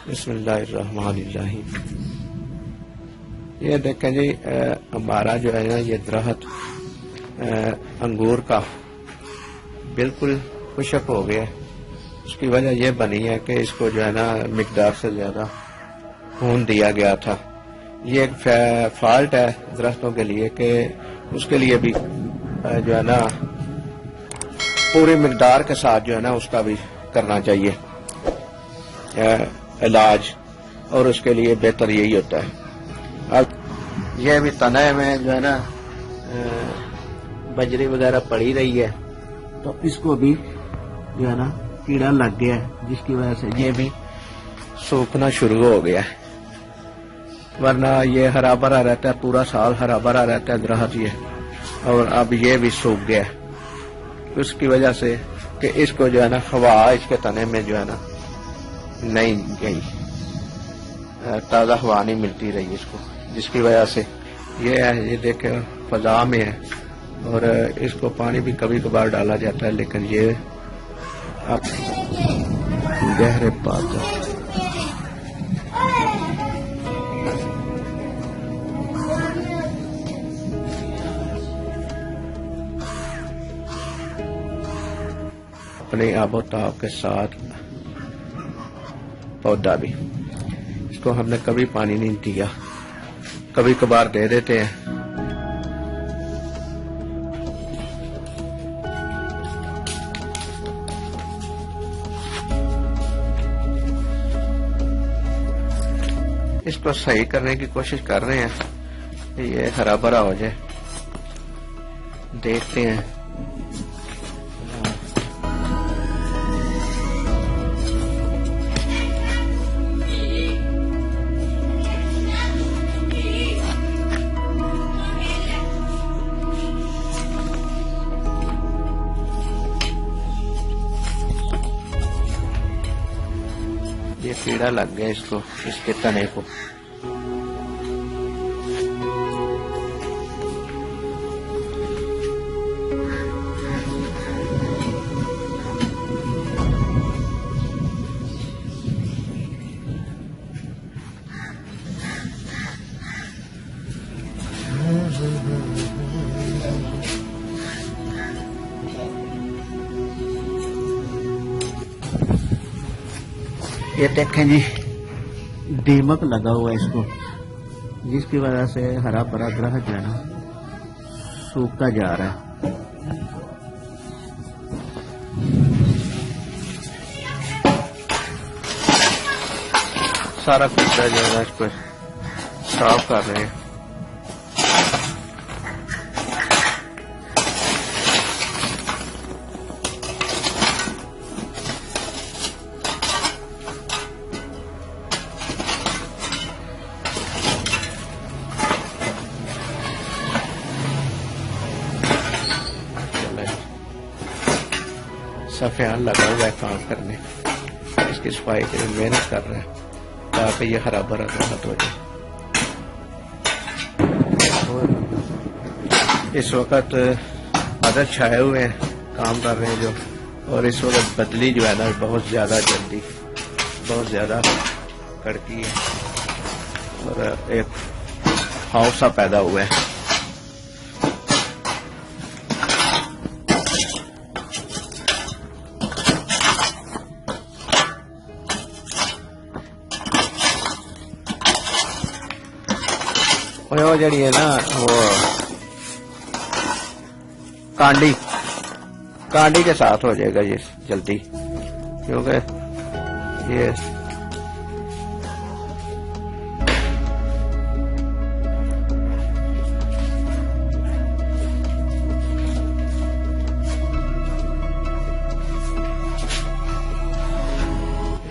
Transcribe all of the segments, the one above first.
बिस्मिल्लाहिर्रहमानिर्रहीम। ये देखें जी, हमारा जो है ना ये दरख्त अंगूर का बिल्कुल खुशक हो गया। उसकी वजह यह बनी है कि इसको जो है ना मिकदार से ज्यादा खून दिया गया था। ये एक फॉल्ट है दरख्तों के लिए कि उसके लिए भी जो है ना पूरी मिकदार के साथ जो है ना उसका भी करना चाहिए इलाज, और उसके लिए बेहतर यही होता है। अब यह भी तने में जो है ना बजरी वगैरह पड़ी रही है, तो इसको भी जो है ना कीड़ा लग गया है, जिसकी वजह से ये भी सूखना शुरू हो गया है। वरना ये हरा भरा रहता है, पूरा साल हरा भरा रहता है दरख्त ये, और अब ये भी सूख गया है उसकी वजह से कि इसको जो है ना हवा इसके तने में जो है ना नहीं गई, ताज़ा हवा नहीं मिलती रही इसको, जिसकी वजह से ये है। ये देखे फजा में है, और इसको पानी भी कभी कभार डाला जाता है, लेकिन ये अब गहरे पात अपने आबोताब के साथ पौधा भी, इसको हमने कभी पानी नहीं दिया, कभी कभार दे देते हैं। इसको सही करने की कोशिश कर रहे हैं कि ये हरा भरा हो जाए, देखते हैं। ये कीड़ा लग गया इसको, इसके तने को। ये देखें जी, दीमक लगा हुआ है इसको, जिसकी वजह से हरा भरा दरख्त जो है ना सूखता जा रहा है। सारा कचरा जो है इसको साफ कर रहे हैं। सफेद लगा हुआ है काम करने, इसकी सफाई के लिए मेहनत कर रहे हैं ताकि ये हरा भरा दरख्त हो जाए। और इस वक्त बादल छाए हुए हैं, काम कर रहे हैं जो, और इस वक्त बदली जो है ना बहुत ज्यादा जल्दी, बहुत ज्यादा कड़की है, और एक हाउसा पैदा हुआ है। वो जड़ी है ना वो कांडी के साथ हो जाएगा ये जल्दी, क्योंकि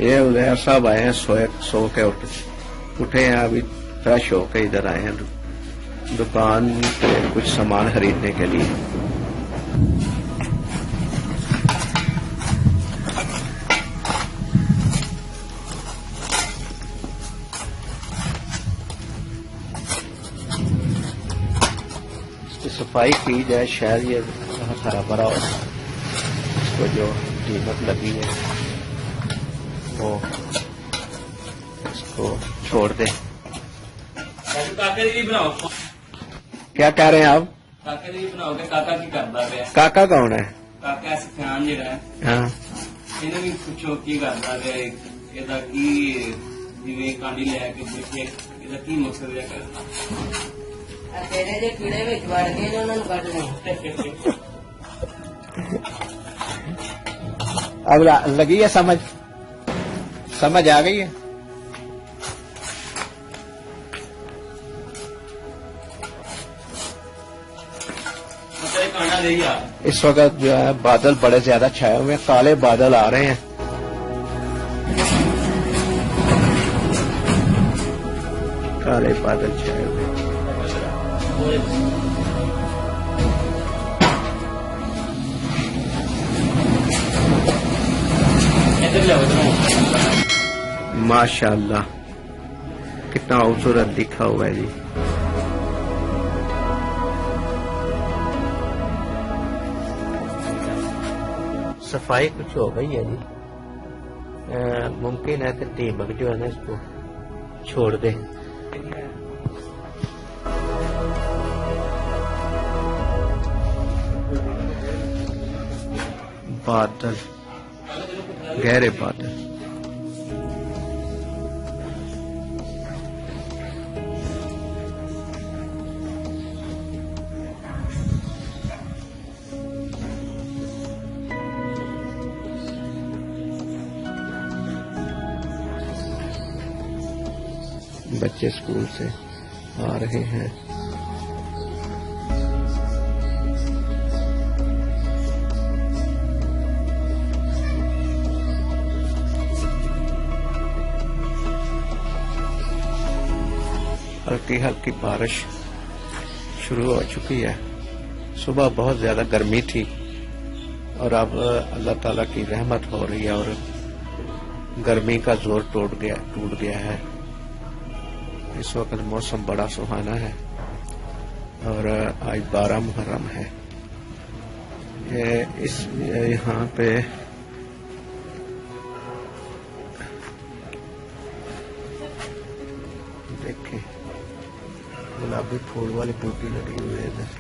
ये उदय साहब आए हैं, सो के उठे हैं, अभी फ्रेश होके इधर आए हैं दुकान पे कुछ सामान खरीदने के लिए। इसकी सफाई की जाए, शायद ये हरा भरा हो, इसको जो दीमक लगी है वो इसको छोड़ दे। काका दी बनाओ, क्या कह रहे हैं आप? काका दी बनाओ के काका की करदा पिया? काका कौन है? काका सफियान जिहड़ा है, हाँ ਇਹਨੂੰ ਵੀ ਪੁੱਛੋ ਕੀ ਕਰਦਾ ਪਿਆ, ਇਹਦਾ ਕੀ ਜਿਵੇਂ ਕਾਂਡੀ ਲੈ ਕੇ ਦੇਖੇ ਇਹਦਾ ਕੀ ਮਕਸਦ ਹੈ ਕਰਦਾ। ਤੇਰੇ ਦੇ ਕੀੜੇ ਵਿੱਚ ਵੜ ਗਏ ਨੇ, ਉਹਨਾਂ ਨੂੰ ਕੱਢ ਲੈ। अब लगी है समझ? समझ आ गई है? तेरे कांडा ले ही आ। इस वक्त जो है बादल बड़े ज्यादा छाए हुए हैं, काले बादल आ रहे हैं। काले बादल छाए हुए हैं। इधर जाओ, इधर माशाल्लाह कितना खूबसूरत लिखा हुआ है जी। सफाई कुछ हो गई है जी। मुमकिन है कि दीमक जो है ना इसको छोड़ दे। बादल, गहरे बादल। बच्चे स्कूल से आ रहे हैं। हल्की हल्की बारिश शुरू हो चुकी है। सुबह बहुत ज्यादा गर्मी थी और अब अल्लाह ताला की रहमत हो रही है और गर्मी का जोर टूट गया है। इस वक्त मौसम बड़ा सुहाना है और आज 12 मुहर्रम है। यहाँ पे देखें गुलाबी फूल वाली बूटी लगी हुई है इधर।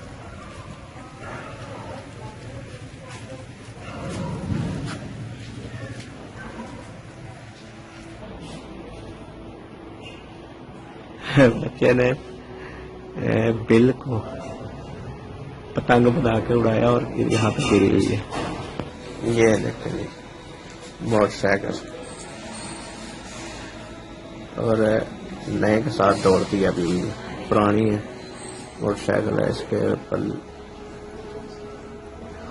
बच्चे ने बिल को पतंग बना के उड़ाया और यहाँ पे गिरी हुई है। ये देखिए मोटरसाइकिल और नए के साथ दौड़ती है, अभी पुरानी है मोटरसाइकिल है। इसके ऊपर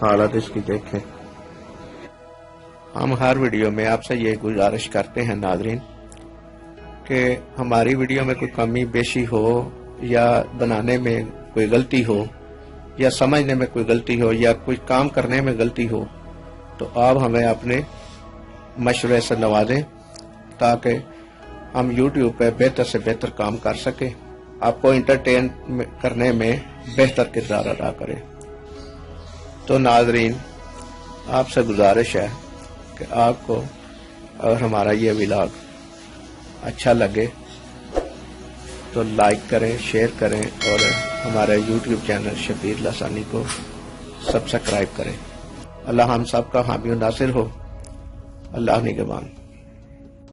हालत इसकी देखें। हम हर वीडियो में आपसे ये गुजारिश करते हैं नाजरीन कि हमारी वीडियो में कोई कमी बेशी हो या बनाने में कोई गलती हो या समझने में कोई गलती हो या कोई काम करने में गलती हो तो आप हमें अपने मशवरे से नवाजें ताकि हम YouTube पे बेहतर से बेहतर काम कर सकें, आपको इंटरटेन करने में बेहतर किरदार अदा करें। तो नाजरीन आपसे गुजारिश है कि आपको अगर हमारा ये व्लॉग अच्छा लगे तो लाइक करें, शेयर करें और हमारे YouTube चैनल शबीर लसानी को सब्सक्राइब करें। अल्लाह हम सब का हामी नासिर हो। अल्लाह निगहबान।